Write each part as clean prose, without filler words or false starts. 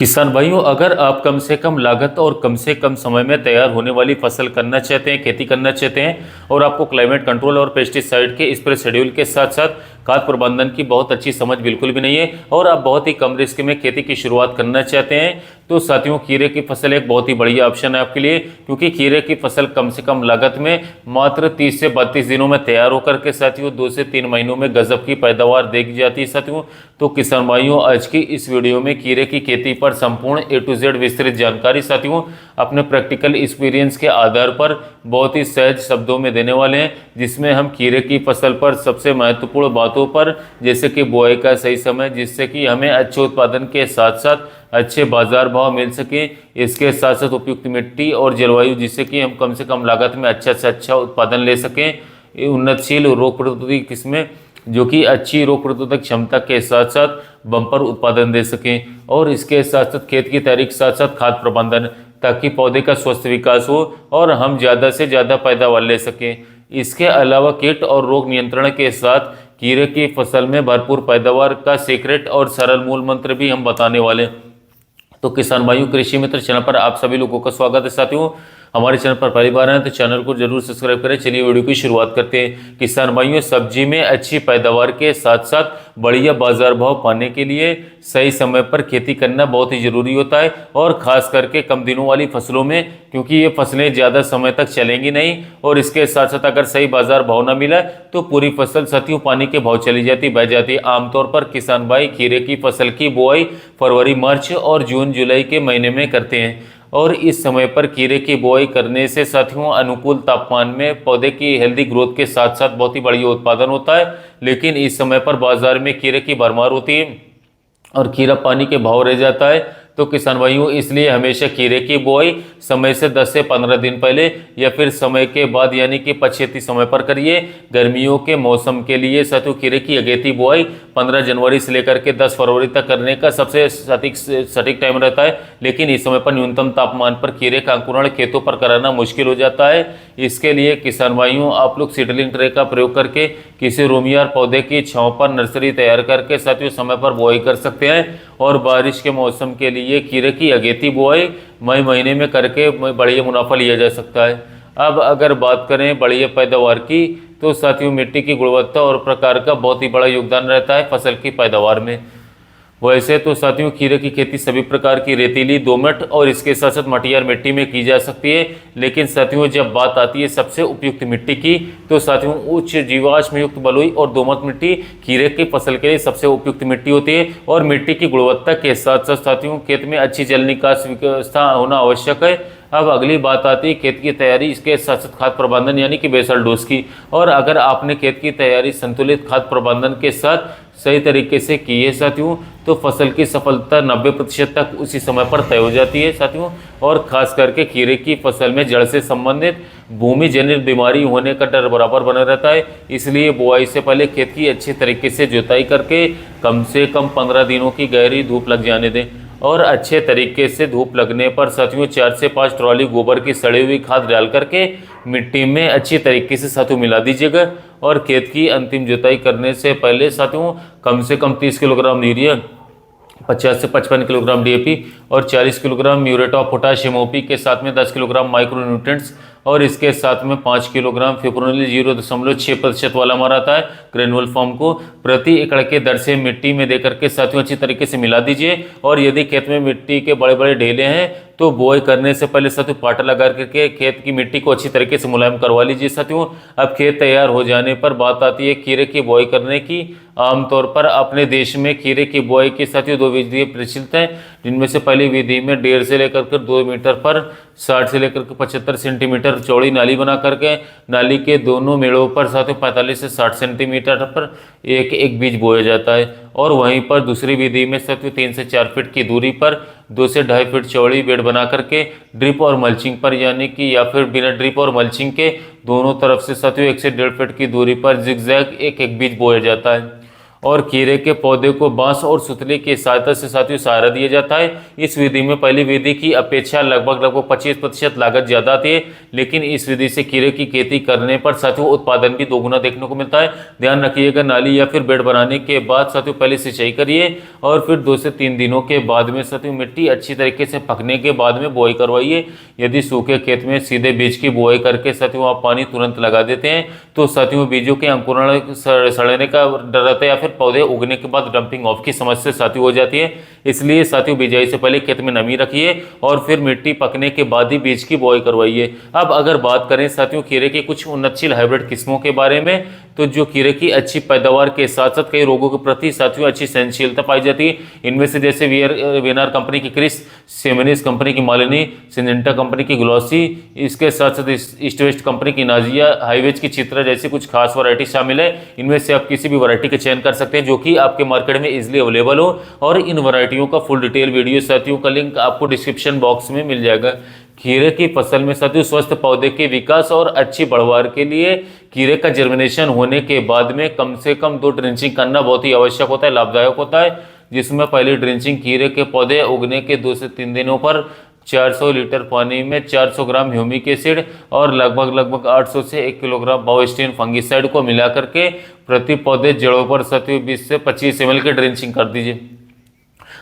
किसान भाइयों, अगर आप कम से कम लागत और कम से कम समय में तैयार होने वाली फसल करना चाहते हैं, खेती करना चाहते हैं और आपको क्लाइमेट कंट्रोल और पेस्टिसाइड के स्प्रे शेड्यूल के साथ साथ खाद प्रबंधन की बहुत अच्छी समझ बिल्कुल भी नहीं है और आप बहुत ही कम रिस्क में खेती की शुरुआत करना चाहते हैं, तो साथियों खीरे की फसल एक बहुत ही बढ़िया ऑप्शन है आपके लिए। क्योंकि खीरे की फसल कम से कम लागत में मात्र 30 से 32 दिनों में तैयार होकर के साथियों 2 से 3 महीनों में गजब की पैदावार देखी जाती है साथियों। तो किसान भाइयों, आज की इस वीडियो में खीरे की खेती पर संपूर्ण A to Z विस्तृत जानकारी साथियों अपने प्रैक्टिकल एक्सपीरियंस के आधार पर बहुत ही सहज शब्दों में देने वाले हैं, जिसमें हम खीरे की फसल पर सबसे महत्वपूर्ण बातों पर, जैसे कि बुआई का सही समय, जिससे कि हमें अच्छे उत्पादन के साथ साथ अच्छे बाजार भाव मिल सके, इसके साथ साथ उपयुक्त मिट्टी और जलवायु, जिससे कि हम कम से कम लागत में अच्छा से अच्छा उत्पादन ले सकें, उन्नतशील रोग प्रतिरोधी किस्में जो कि अच्छी रोग प्रतिरोधक क्षमता के साथ साथ बम्पर उत्पादन दे सकें, और इसके साथ साथ खेत की तैयारी के साथ साथ खाद प्रबंधन, ताकि पौधे का स्वस्थ विकास हो और हम ज़्यादा से ज़्यादा पैदावार ले सकें। इसके अलावा कीट और रोग नियंत्रण के साथ खीरे की फसल में भरपूर पैदावार का सीक्रेट और सरल मूल मंत्र भी हम बताने वाले हैं। तो किसान भाइयों, कृषि मित्र चैनल पर आप सभी लोगों का स्वागत है साथियों। हमारे चैनल पर पहली बार आए तो चैनल को जरूर सब्सक्राइब करें। चलिए वीडियो की शुरुआत करते हैं। किसान भाइयों, सब्जी में अच्छी पैदावार के साथ साथ बढ़िया बाजार भाव पाने के लिए सही समय पर खेती करना बहुत ही जरूरी होता है, और खास करके कम दिनों वाली फसलों में, क्योंकि ये फसलें ज़्यादा समय तक चलेंगी नहीं, और इसके साथ साथ अगर सही बाजार भाव ना मिला तो पूरी फसल साथियों पानी के भाव चली जाती, बह जाती है। आमतौर पर किसान भाई खीरे की फसल की बुआई फरवरी, मार्च और जून जुलाई के महीने में करते हैं, और इस समय पर खीरे की बुआई करने से साथियों अनुकूल तापमान में पौधे की हेल्दी ग्रोथ के साथ साथ बहुत ही बढ़िया उत्पादन होता है। लेकिन इस समय पर बाजार में खीरे की भरमार होती है और खीरा पानी के भाव रह जाता है। तो किसान भाइयों, इसलिए हमेशा खीरे की बुआई समय से 10 से 15 दिन पहले या फिर समय के बाद, यानी कि पछेती समय पर करिए। गर्मियों के मौसम के लिए साथियों खीरे की अगेती बुआई 15 जनवरी से लेकर के 10 फरवरी तक करने का सबसे सटीक टाइम रहता है। लेकिन इस समय पर न्यूनतम तापमान पर खीरे का अंकुरण खेतों पर कराना मुश्किल हो जाता है। इसके लिए किसान भाइयों, आप लोग सीडलिंग ट्रे का प्रयोग करके किसी रूमियार पौधे की छांव पर नर्सरी तैयार करके साथियों समय पर बुआई कर सकते हैं। और बारिश के मौसम के लिए खीरे की अगेती बुआई मई महीने में करके बढ़िया मुनाफा लिया जा सकता है। अब अगर बात करें बढ़िया पैदावार की, तो साथियों मिट्टी की गुणवत्ता और प्रकार का बहुत ही बड़ा योगदान रहता है फसल की पैदावार में। वैसे तो साथियों खीरे की खेती सभी प्रकार की रेतीली, दोमट और इसके साथ साथ मटियार मिट्टी में की जा सकती है। लेकिन साथियों जब बात आती है सबसे उपयुक्त मिट्टी की, तो साथियों उच्च जीवाश्म युक्त बलुई और दोमट मिट्टी खीरे की फसल के लिए सबसे उपयुक्त मिट्टी होती है। और मिट्टी की गुणवत्ता के साथ साथ साथियों खेत में अच्छी जल निकास व्यवस्था होना आवश्यक है। अब अगली बात आती है खेत की तैयारी, इसके साथ साथ खाद प्रबंधन यानी कि बेसल डोज की। और अगर आपने खेत की तैयारी संतुलित खाद प्रबंधन के साथ सही तरीके से की है साथियों, तो फसल की सफलता 90% तक उसी समय पर तय हो जाती है साथियों। और खास करके खीरे की फसल में जड़ से संबंधित भूमि जनित बीमारी होने का डर बराबर बना रहता है। इसलिए बुआई से पहले खेत की अच्छी तरीके से जुताई करके कम से कम 15 दिनों की गहरी धूप लग जाने दें। और अच्छे तरीके से धूप लगने पर साथियों 4 से 5 ट्रॉली गोबर की सड़ी हुई खाद डाल करके मिट्टी में अच्छी तरीके से साथियों मिला दीजिएगा। और खेत की अंतिम जुताई करने से पहले साथियों कम से कम 30 किलोग्राम यूरिया, 50 से 55 किलोग्राम DAP और 40 kilogram muriate of potassium OP के साथ में 10 किलोग्राम माइक्रो न्यूट्रिएंट्स, और इसके साथ में 5 किलोग्राम फिप्रोनिल 0.6% वाला हमारा आता है ग्रेनुअल फॉर्म को प्रति एकड़ के दर से मिट्टी में देकर के साथियों अच्छी तरीके से मिला दीजिए। और यदि खेत में मिट्टी के बड़े बड़े ढेले हैं तो बुआई करने से पहले साथियों पाटा लगा करके खेत की मिट्टी को अच्छी तरीके से मुलायम करवा लीजिए साथियों। अब खेत तैयार हो जाने पर बात आती है खीरे की बुआई करने की। आमतौर पर अपने देश में खीरे की बुआई के साथियों 2 विधियाँ प्रचलित हैं, जिनमें से पहली विधि में 1.5 से लेकर 2 मीटर पर 60 से लेकर 75 सेंटीमीटर चौड़ी नाली बना करके नाली के दोनों मेड़ों पर साथियों 45 से 60 सेंटीमीटर पर एक एक बीज बोया जाता है। और वहीं पर दूसरी विधि में साथियों 3 से 4 फीट की दूरी पर 2 से 2.5 फीट चौड़ी बेड बना करके ड्रिप और मल्चिंग पर, यानी कि या फिर बिना ड्रिप और मल्चिंग के दोनों तरफ से साथियों 1 से 1.5 फीट की दूरी पर जिगजैग एक एक बीज बोया जाता है। और खीरे के पौधे को बांस और सुतली की सहायता से साथियों सहारा दिया जाता है। इस विधि में पहली विधि की अपेक्षा लगभग 25% लागत ज्यादा आती है, लेकिन इस विधि से खीरे की खेती करने पर साथियों उत्पादन भी दोगुना देखने को मिलता है। ध्यान रखिएगा, नाली या फिर बेड बनाने के बाद साथियों पहले सिंचाई करिए और फिर 2 से 3 दिनों के बाद में साथियों मिट्टी अच्छी तरीके से पकने के बाद में बुआई करवाइए। यदि सूखे खेत में सीधे बीज की बुआई करके साथियों आप पानी तुरंत लगा देते हैं तो साथियों बीजों के अंकुरण सड़ने का डर रहता है या फिर पौधे उगने के बाद डंपिंग ऑफ की समस्या साथियों हो जाती है। इसलिए साथियों बिजाई से पहले खेत में नमी रखिए और फिर मिट्टी पकने के बाद ही बीज की बुआई करवाइए। अब अगर बात करें साथियों खीरे की कुछ उन्नतशील हाइब्रिड किस्मों के बारे में, तो जो खीरे की अच्छी पैदावार के साथ साथ कई रोगों के प्रति साथियों अच्छी सहनशीलता पाई जाती है। इनमें से जैसे वीएनआर कंपनी की क्रिस, सेमिनिस कंपनी की मालिनी, सिंजेंटा कंपनी की ग्लॉसी, इसके साथ साथ ईस्ट वेस्ट कंपनी की नाजिया, हाईवेज की चित्रा जैसी कुछ खास वैरायटी शामिल है। इनमें से आप किसी भी वैरायटी का चयन कर सकते हैं जो कि आपके मार्केट में इजीली अवेलेबल हो, और इन वैरायटियों का फुल डिटेल वीडियो साथियों का लिंक आपको डिस्क्रिप्शन बॉक्स में मिल जाएगा। खीरे की फसल में साथियों स्वस्थ पौधे के विकास और अच्छी बढ़वार के लिए खीरे का जर्मिनेशन होने के बाद में कम से कम 2 ड्रिंचिंग करना बहुत ही आवश्यक होता है, लाभदायक होता है। जिसमें पहली ड्रिंचिंग खीरे के पौधे उगने के 2 से 3 दिनों पर 400 लीटर पानी में 400 ग्राम ह्यूमिक एसिड और लगभग 800 से 1 किलोग्राम बायोस्टीन फंगिसाइड को मिला करके प्रति पौधे जड़ों पर साथियों 20 से 25 ml की ड्रिंचिंग कर दीजिए।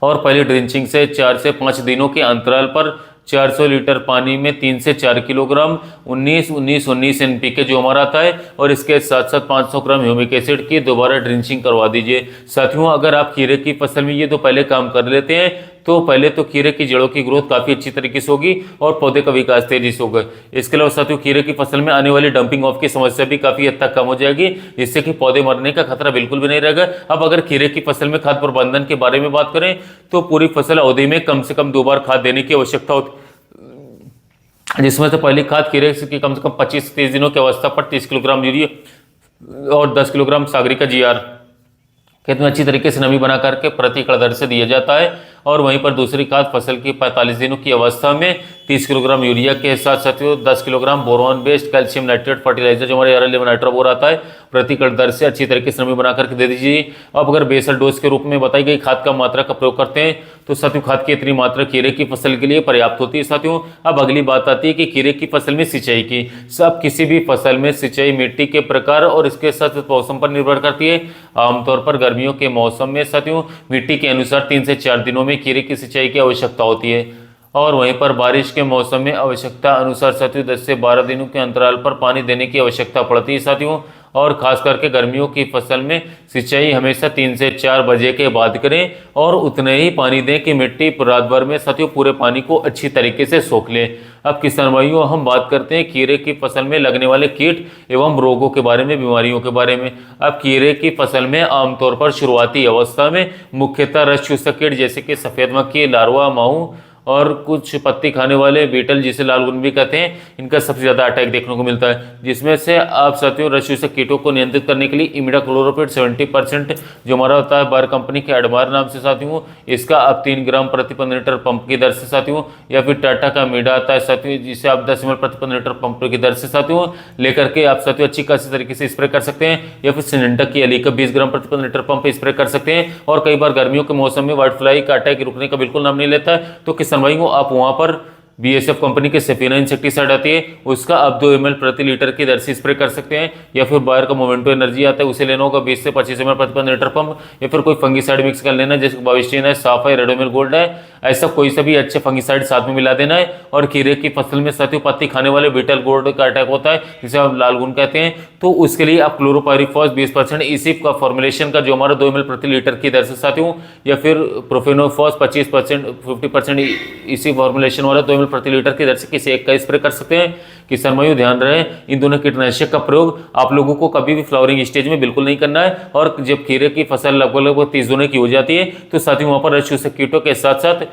और पहली ड्रिंचिंग से 4 से 5 दिनों के अंतराल पर 400 लीटर पानी में 3 से 4 किलोग्राम 19-19-19 NPK जो हमारा आता है, और इसके साथ साथ 500 ग्राम ह्यूमिक एसिड की दोबारा ड्रिंचिंग करवा दीजिए। साथियों अगर आप खीरे की फसल में ये तो पहले काम कर लेते हैं तो पहले तो खीरे की जड़ों की ग्रोथ काफी अच्छी तरीके से होगी और पौधे का विकास तेजी से होगा। इसके अलावा साथियों खीरे की फसल में आने वाली डंपिंग ऑफ की समस्या भी काफी हद तक कम हो जाएगी, जिससे कि पौधे मरने का खतरा बिल्कुल भी नहीं रहेगा। अब अगर खीरे की फसल में खाद प्रबंधन के बारे में बात करें तो पूरी फसल अवधि में कम से कम 2 बार खाद देने की आवश्यकता होती है, जिसमें से पहली खाद खीरे की कम से कम 25 से 30 दिनों की अवस्था पर 30 किलोग्राम यूरिया और 10 किलोग्राम सागरिका जीआर खेत में अच्छी तरीके से नमी बना करके प्रति एकड़ दर से दिया जाता है। और वहीं पर दूसरी खाद फसल की 45 दिनों की अवस्था में 30 किलोग्राम यूरिया के साथ साथियों 10 kilogram boron based calcium nitrate fertiliser जो हमारे RL नाइट्रोबोर आता है प्रति एकड़ दर से अच्छी तरीके से नमी बना करके दे दीजिए। अब अगर बेसल डोज के रूप में बताई गई खाद का मात्रा का प्रयोग करते हैं तो साथियों खाद की इतनी मात्रा खीरे की फसल के लिए पर्याप्त होती है। साथियों अब अगली बात आती है कि खीरे की फसल में सिंचाई की। सब किसी भी फसल में सिंचाई मिट्टी के प्रकार और इसके साथ मौसम पर निर्भर करती है। आमतौर पर गर्मियों के मौसम में साथियों मिट्टी के अनुसार 3 से 4 दिनों में खीरे की सिंचाई की आवश्यकता होती है, और वहीं पर बारिश के मौसम में आवश्यकता अनुसार साथियों 10 से 12 दिनों के अंतराल पर पानी देने की आवश्यकता पड़ती है साथियों। और खास करके गर्मियों की फसल में सिंचाई हमेशा 3 से 4 बजे के बाद करें और उतने ही पानी दें कि मिट्टी रात भर में साथियों पूरे पानी को अच्छी तरीके से सोख ले। अब किसान भाइयों हम बात करते हैं खीरे की फसल में लगने वाले कीट एवं रोगों के बारे में, बीमारियों के बारे में। अब खीरे की फसल में आमतौर पर शुरुआती अवस्था में मुख्यतः रस चूसक कीट जैसे कि सफेद मक्खी, लार्वा, माहू और कुछ पत्ती खाने वाले बीटल जिसे लालगुन भी कहते हैं, इनका सबसे ज्यादा अटैक देखने को मिलता है। जिसमें से आप साथियों रस चूसक कीटों को नियंत्रित करने के लिए इमिडाक्लोरोपिड 70% जो हमारा होता है बायर कंपनी के एडमार नाम से साथियों, इसका आप 3 ग्राम प्रति 15 लीटर पंप की दर से साथियों, या फिर टाटा का मीडा आता है साथियों जिसे आप 10 ml प्रति 15 लीटर पंप की दर से साथियों लेकर के आप साथियों अच्छी खासी तरीके से स्प्रे कर सकते हैं, या फिर सिनेंटा की अली का 20 ग्राम प्रति 15 लीटर पंप स्प्रे कर सकते हैं। और कई बार गर्मियों के मौसम में व्हाइट फ्लाई का अटैक रुकने का बिल्कुल नाम नहीं लेता है, तो किसान भाइयों आप वहां पर BASF कंपनी के सेफिना इंसेक्टिसाइड आती है उसका आप 2 ml प्रति लीटर की दर से स्प्रे कर सकते हैं, या फिर बायर का मोमेंटो एनर्जी आता है उसे लेना होगा 20 से 25 ml प्रति 15 लीटर पंप, या फिर कोई फंगिसाइड मिक्स कर लेना जैसे बाविस्टीन है, साफ है, रेडोमिल गोल्ड है, ऐसा कोई सा भी अच्छे फंगिसाइड साथ में मिला देना है। और खीरे की फसल में साथियों पत्ती खाने वाले बीटल गोल्ड का अटैक होता है जिसे आप लालगुन कहते हैं, तो उसके लिए आप क्लोरोपाइरिफॉस 20% इसी का फॉर्मुलेशन का जो हमारा 2 ml प्रति लीटर की दर से साथियों, या फिर प्रोफेनोफॉस 50% इसी फॉर्मुलेशन वाला 2 ml प्रति लीटर की दर से किसी एक का स्प्रे कर सकते हैं। किसान भाइयों ध्यान रहे इन दोनों कीटनाशक का प्रयोग आप लोगों को कभी भी फ्लावरिंग स्टेज में बिल्कुल नहीं करना है। और जब खीरे की फसल लगभग 30 दिनों की हो जाती है तो साथियों वहां पर रस चूसक कीटों के साथ साथ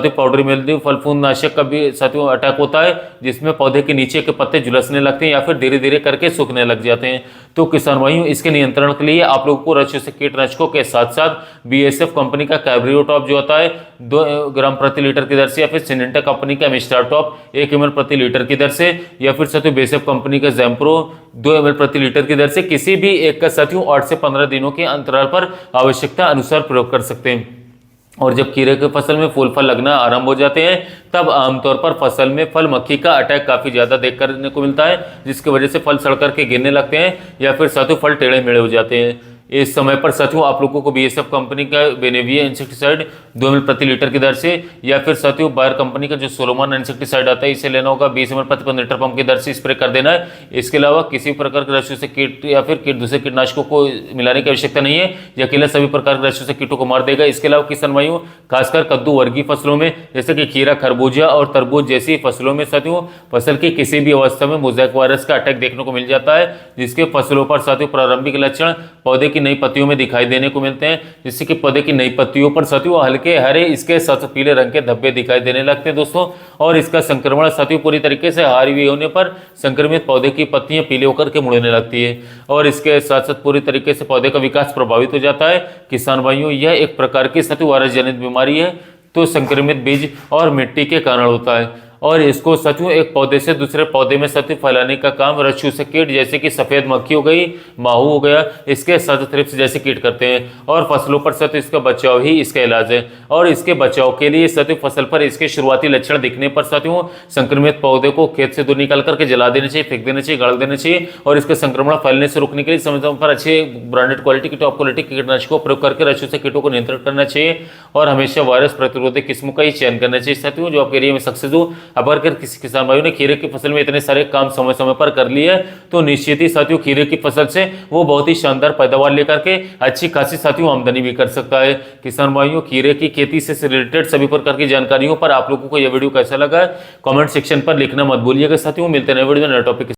पाउडरी मिल्ड्यू फल फूंद नाशक का भी साथियों अटैक होता है, जिसमें पौधे के नीचे के पत्ते झुलसने लगते हैं या फिर धीरे धीरे करके सूखने लग जाते हैं। तो किसान भाइयों इसके नियंत्रण के लिए आप लोगों को रस चूसक कीटनाशकों के साथ साथ BASF कंपनी का कैब्रियो टॉप जो होता है 2 ग्राम प्रति लीटर की दर से, या फिर सिनेंटा कंपनी का मिस्टर टॉप 1 ml प्रति लीटर की दर से, या फिर साथियों बेशक कंपनी का जैम्प्रो 2 ml प्रति लीटर की दर से किसी भी एक का साथियों 8 से 15 दिनों के अंतराल पर आवश्यकता अनुसार प्रयोग कर सकते हैं। और जब खीरे की फसल में फूल फल लगना आरंभ हो जाते हैं तब आमतौर पर फसल में फल मक्खी का अटैक काफी ज्यादा देख करने को मिलता है, जिसकी वजह से फल सड़ करके गिरने लगते हैं या फिर साथियों फल टेढ़े मेढ़े हो जाते हैं। इस समय पर साथियों आप लोगों को बीएसएफ कंपनी का बेनेविया इंसेक्टिसाइड 2 ml प्रति लीटर की दर से या फिर साथियों बायर कंपनी का जो सोलोमन इंसेक्टिसाइड आता है इसे लेना होगा, 20 ml प्रति 15 लीटर पंप की दर से स्प्रे कर देना है। इसके अलावा किसी प्रकार के रस्सियों से कीट या फिर दूसरे कीटनाशकों को मिलाने की आवश्यकता नहीं है, यह अकेला सभी प्रकार के रस्सियों से कीटों को मार देगा। इसके अलावा किसान भाइयों खासकर कद्दू वर्गीय फसलों में जैसे कि खीरा, खरबूजा और तरबूज जैसी फसलों में साथियों फसल की किसी भी अवस्था में मोज़ेक वायरस का अटैक देखने को मिल जाता है, जिसके फसलों पर साथियों प्रारंभिक लक्षण पौधे की नई पत्तियों में दिखाई देने को मिलते हैं, जिससे कि पौधे की नई पत्तियों पर साथियों हल्के हरे इसके साथ पीले रंग के धब्बे दिखाई देने लगते हैं दोस्तों। और इसका संक्रमण साथियों पूरी तरीके से हावी होने पर संक्रमित पौधे की पत्तियां पीले होकर के मुड़ने लगती है और इसके साथ साथ पूरी तरीके से पौधे का विकास प्रभावित हो जाता है। किसान भाइयों यह एक प्रकार की साथियों वायरस जनित बीमारी है, तो संक्रमित बीज और मिट्टी के कारण होता है और इसको साथियों एक पौधे से दूसरे पौधे में साथियों फैलाने का काम रस्सियों से कीट जैसे कि सफेद मक्खी हो गई, माहू हो गया, इसके साथ थ्रिप्स जैसे कीट करते हैं और फसलों पर साथियों इसका बचाव ही इसका इलाज है। और इसके बचाव के लिए साथियों फसल पर इसके शुरुआती लक्षण दिखने पर साथियों संक्रमित पौधे को खेत से दूर निकाल करके जला देना चाहिए, फेंक देना चाहिए, गाड़ देना चाहिए और इसके संक्रमण फैलने से रोकने के लिए समय समय पर अच्छे ब्रांडेड क्वालिटी की टॉप क्वालिटी कीटनाशकों का प्रयोग करके रस्सियों से कीटों को नियंत्रण करना चाहिए और हमेशा वायरस प्रतिरोधी किस्मों का ही चयन करना चाहिए साथियों जो आपके एरिया में सक्सेस हो। अब अगर किसी किसान भाइयों ने खीरे की फसल में इतने सारे काम समय समय पर कर लिए है तो निश्चित ही साथियों खीरे की फसल से वो बहुत ही शानदार पैदावार लेकर के अच्छी खासी साथियों आमदनी भी कर सकता है। किसान भाइयों खीरे की खेती से रिलेटेड सभी प्रकार की जानकारियों पर आप लोगों को यह वीडियो कैसा लगा है कमेंट सेक्शन पर लिखना मत भूलिएगा साथियों। मिलते हैं नए वीडियो में नए टॉपिक।